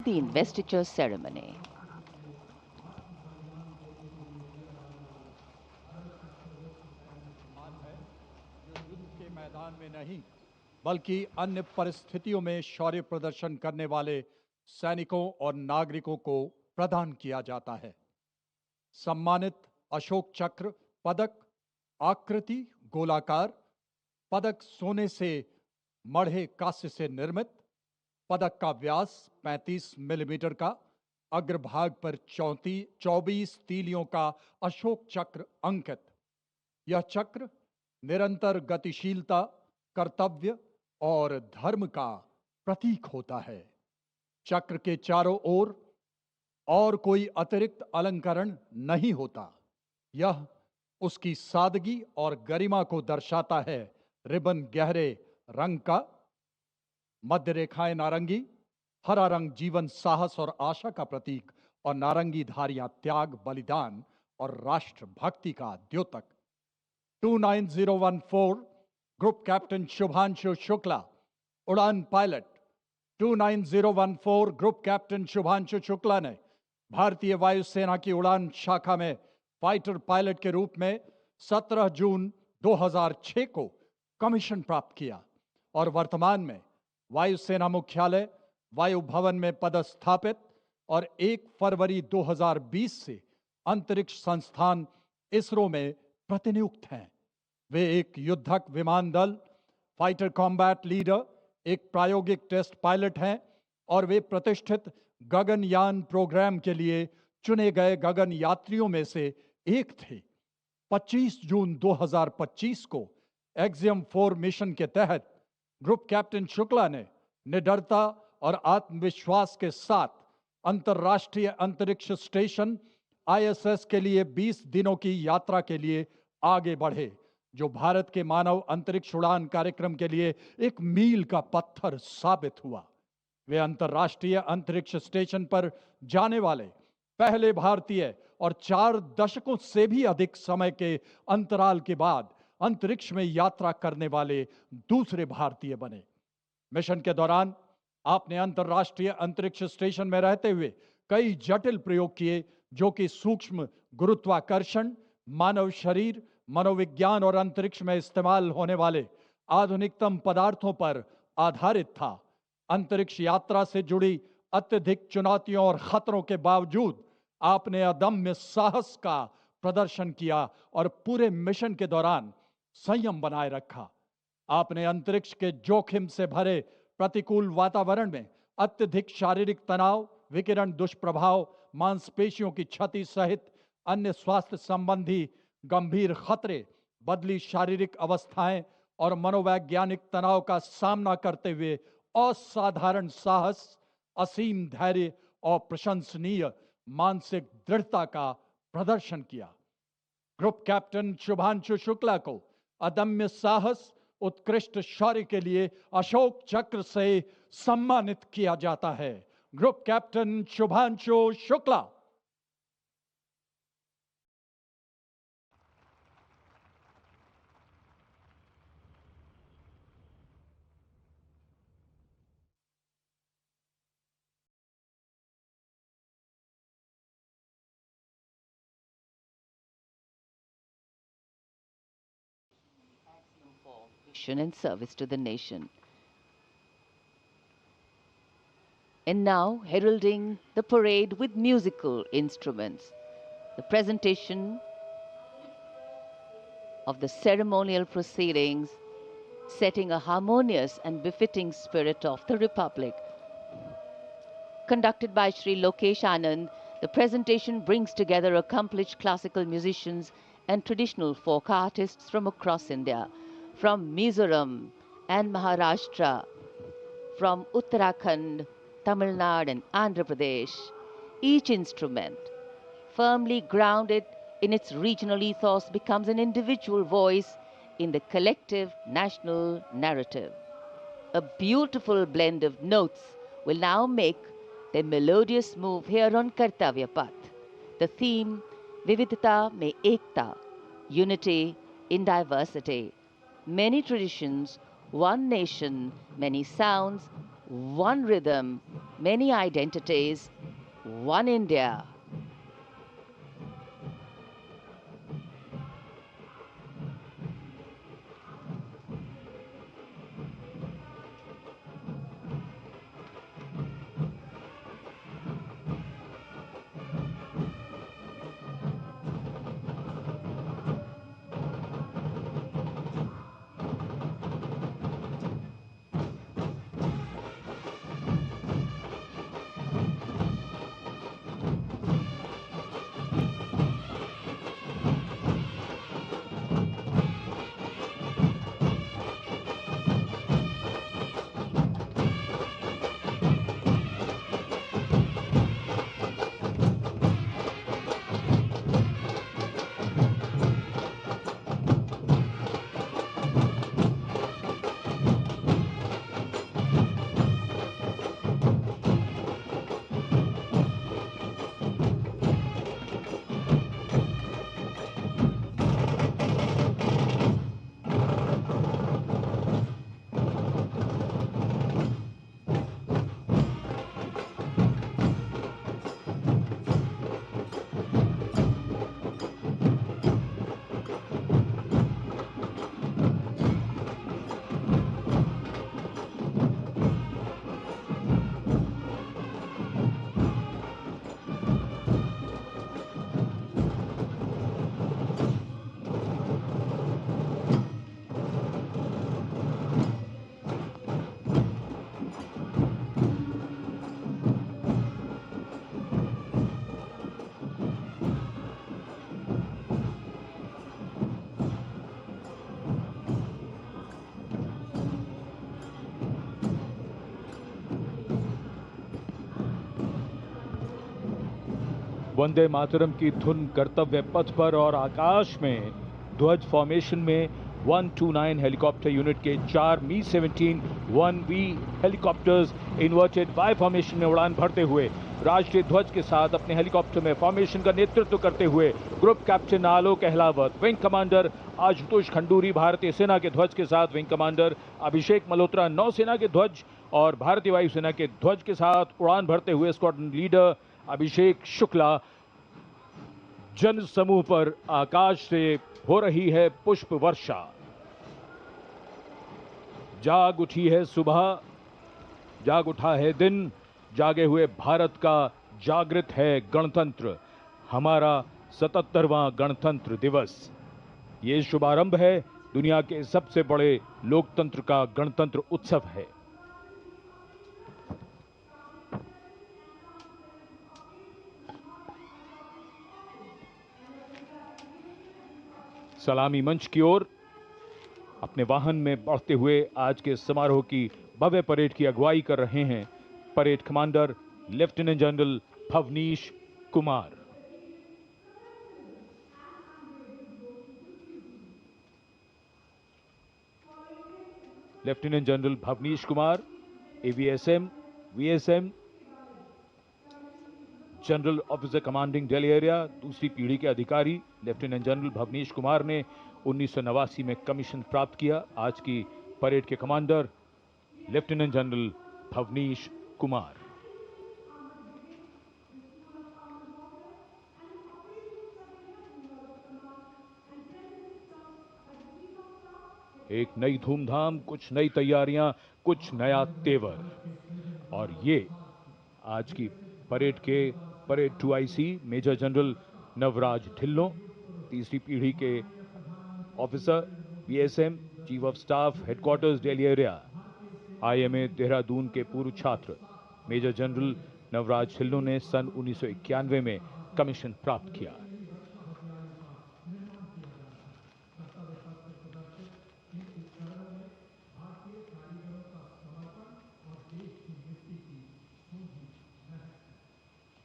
the investiture ceremony. मैदान में नहीं बल्कि अन्य परिस्थितियों में शौर्य प्रदर्शन करने वाले सैनिकों और नागरिकों को प्रदान किया जाता है। सम्मानित अशोक चक्र पदक आकृति गोलाकार, पदक सोने से मढ़े कांस्य से निर्मित, पदक का व्यास 35 मिलीमीटर का, अग्रभाग पर 24 तीलियों का अशोक चक्र अंकित। यह चक्र निरंतर गतिशीलता, कर्तव्य और धर्म का प्रतीक होता है। चक्र के चारों ओर और कोई अतिरिक्त अलंकरण नहीं होता। यह उसकी सादगी और गरिमा को दर्शाता है। रिबन गहरे रंग का, मध्य रेखाएं नारंगी, हरा रंग जीवन, साहस और आशा का प्रतीक और नारंगी धारियां त्याग, बलिदान और राष्ट्रभक्ति का द्योतक। 29014 ग्रुप कैप्टन शुभांशु शुक्ला, उड़ान pilot. 29014 group captain Shubhanshu Shukla ने भारतीय वायुसेना की उड़ान शाखा में फाइटर पायलट के रूप में 17 जून 2006 को कमीशन प्राप्त किया और वर्तमान में वायुसेना मुख्यालय वायु भवन में पदस्थापित और 1 फरवरी 2020 से अंतरिक्ष संस्थान इसरो में प्रतिनियुक्त हैं। वे एक युद्धक विमान दल, फाइटर कॉम्बैट लीडर, एक प्रायोगिक टेस्ट पायलट हैं और वे प्रतिष्ठित गगनयान प्रोग्राम के लिए चुने गए गगन यात्रियों में से एक थे। 25 जून 2025 को एक्सियम 4 मिशन के तहत ग्रुप कैप्टन शुक्ला ने निडरता और आत्मविश्वास के साथ अंतर्राष्ट्रीय अंतरिक्ष स्टेशन ISS के लिए 20 दिनों की यात्रा के लिए आगे बढ़े, जो भारत के मानव अंतरिक्ष उड़ान कार्यक्रम के लिए एक मील का पत्थर साबित हुआ। वे अंतर्राष्ट्रीय अंतरिक्ष स्टेशन पर जाने वाले पहले भारतीय और 4 दशकों से भी अधिक समय के अंतराल के बाद अंतरिक्ष में यात्रा करने वाले दूसरे भारतीय बने। मिशन के दौरान आपने अंतर्राष्ट्रीय अंतरिक्ष स्टेशन में रहते हुए कई जटिल प्रयोग किए, जो कि सूक्ष्म गुरुत्वाकर्षण, मानव शरीर, मनोविज्ञान और अंतरिक्ष में इस्तेमाल होने वाले आधुनिकतम पदार्थों पर आधारित था। अंतरिक्ष यात्रा से जुड़ी अत्यधिक चुनौतियों और खतरों के बावजूद आपने अदम्य साहस का प्रदर्शन किया और पूरे मिशन के दौरान संयम बनाए रखा। आपने अंतरिक्ष के जोखिम से भरे प्रतिकूल वातावरण में अत्यधिक शारीरिक तनाव, विकिरण दुष्प्रभाव, मांसपेशियों की क्षति सहित अन्य स्वास्थ्य संबंधी गंभीर खतरे, बदली शारीरिक अवस्थाएं और मनोवैज्ञानिक तनाव का सामना करते हुए असाधारण साहस, असीम धैर्य और प्रशंसनीय मानसिक दृढ़ता का प्रदर्शन किया। ग्रुप कैप्टन शुभांशु शुक्ला को अदम्य साहस, उत्कृष्ट शौर्य के लिए अशोक चक्र से सम्मानित किया जाता है। Group captain Shubhanshu Shukla. And service to the nation. And now, heralding the parade with musical instruments, the presentation of the ceremonial proceedings, setting a harmonious and befitting spirit of the Republic. Conducted by Sri Lokesh Anand, the presentation brings together accomplished classical musicians and traditional folk artists from across India, from Mizoram and Maharashtra, from Uttarakhand, Tamil Nadu and Andhra Pradesh. Each instrument, firmly grounded in its regional ethos, becomes an individual voice in the collective national narrative. A beautiful blend of notes will now make their melodious move here on Kartavya Path. The theme, Vividhata Mein Ekta, unity in diversity. Many traditions, one nation, many sounds, one rhythm, many identities, one India. Vande Mataram की धुन कर्तव्य पथ पर और आकाश में ध्वज formation में 129 helicopter unit के 4 मी-17 1V helicopters inverted Y formation में उड़ान भरते हुए राष्ट्रीय ध्वज के साथ अपने हेलीकॉप्टर में फॉर्मेशन का नेतृत्व करते हुए ग्रुप कैप्टन आलोक अहलावत, विंग कमांडर आशुतोष खंडूरी भारतीय सेना के ध्वज के साथ, विंग कमांडर अभिषेक मल्होत्रा नौसेना के ध्वज और भारतीय वायुसेना के ध्वज के साथ उड़ान भरते हुए स्क्वाड्रन लीडर अभिषेक शुक्ला जन समूह पर आकाश से हो रही है पुष्प वर्षा। जाग उठी है सुबह, जाग उठा है दिन, जागे हुए भारत का जागृत है गणतंत्र, हमारा 77वां गणतंत्र दिवस। ये शुभारंभ है दुनिया के सबसे बड़े लोकतंत्र का गणतंत्र उत्सव है। सलामी मंच की ओर अपने वाहन में बढ़ते हुए आज के समारोह की भव्य परेड की अगुवाई कर रहे हैं parade commander lieutenant general Bhavnish Kumar. Lieutenant general Bhavnish Kumar AVSM, VSM, general officer commanding Delhi area, दूसरी पीढ़ी के अधिकारी लेफ्टिनेंट जनरल भवनीश कुमार ने 1989 में कमीशन प्राप्त किया। आज की परेड के commander lieutenant general Bhavnish Kumar. एक नई धूमधाम, कुछ नई तैयारियां, कुछ नया तेवर। और ये आज की परेड के parade 2IC major general Navraj Dhillon, तीसरी पीढ़ी के officer BSM, chief of staff headquarters Delhi area, IMA Dehradun के पूर्व छात्र मेजर जनरल नवराज ढिल्लों ने सन 1991 में कमीशन प्राप्त किया।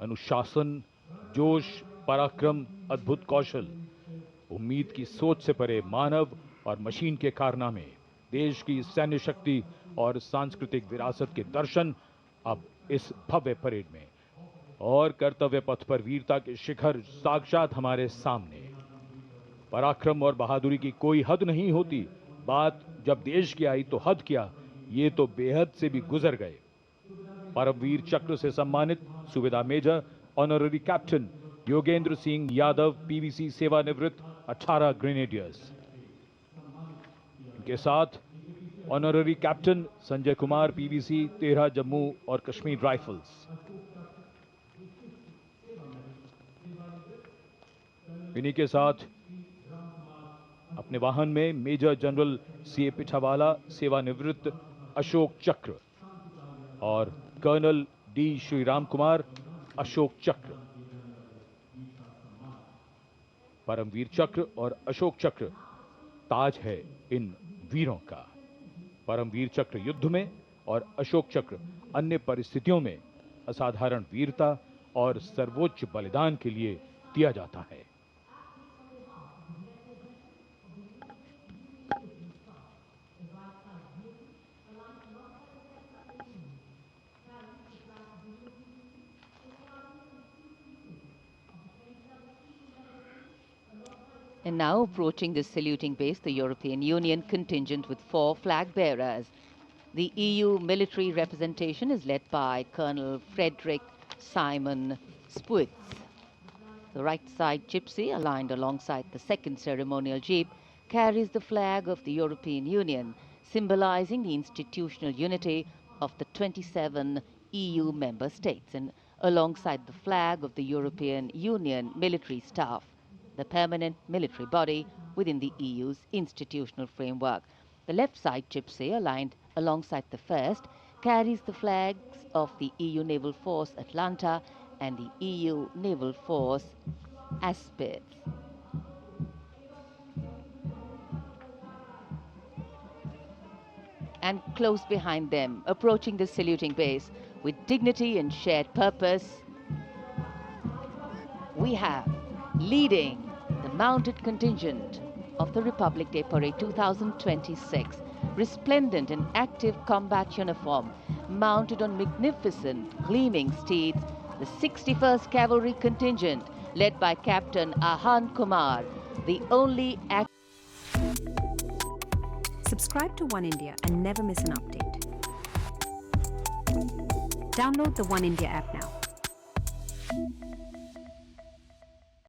अनुशासन, जोश, पराक्रम, अद्भुत कौशल, उम्मीद की सोच से परे मानव और मशीन के कारनामे, देश की सैन्य शक्ति और सांस्कृतिक विरासत के दर्शन अब इस भव्य परेड में। और कर्तव्य पथ पर वीरता के शिखर साक्षात हमारे सामने। पराक्रम और बहादुरी की कोई हद नहीं होती। बात जब देश की आई तो हद क्या, ये तो बेहद से भी गुजर गए। परमवीर चक्र से सम्मानित सूबेदार major honorary captain Yogendra Singh Yadav PVC सेवानिवृत्त 18 ग्रेनेडियर्स। इनके साथ honorary captain Sanjay Kumar PVC 13 Jammu और कश्मीर राइफल्स। इन्हीं के साथ अपने वाहन में मेजर जनरल सीए पिठावाला सेवानिवृत्त अशोक चक्र और कर्नल डी श्रीराम कुमार अशोक चक्र। परमवीर चक्र और अशोक चक्र ताज है इन वीरों का। परमवीर चक्र युद्ध में और अशोक चक्र अन्य परिस्थितियों में असाधारण वीरता और सर्वोच्च बलिदान के लिए दिया जाता है। And now approaching the saluting base, the European Union contingent with 4 flag bearers. The EU military representation is led by Colonel Frederick Simon Spuitz. The right side gypsy, aligned alongside the second ceremonial jeep, carries the flag of the European Union, symbolizing the institutional unity of the 27 EU member states, and alongside the flag of the European Union military staff, the permanent military body within the EU's institutional framework. The left side gypsy, aligned alongside the first, carries the flags of the EU Naval Force Atlanta and the EU Naval Force Aspis. And close behind them, approaching the saluting base with dignity and shared purpose, we have leading the mounted contingent of the Republic Day Parade 2026, resplendent in active combat uniform, mounted on magnificent gleaming steeds, the 61st Cavalry Contingent, led by Captain Ahan Kumar, the only Subscribe to One India and never miss an update. Download the One India app now.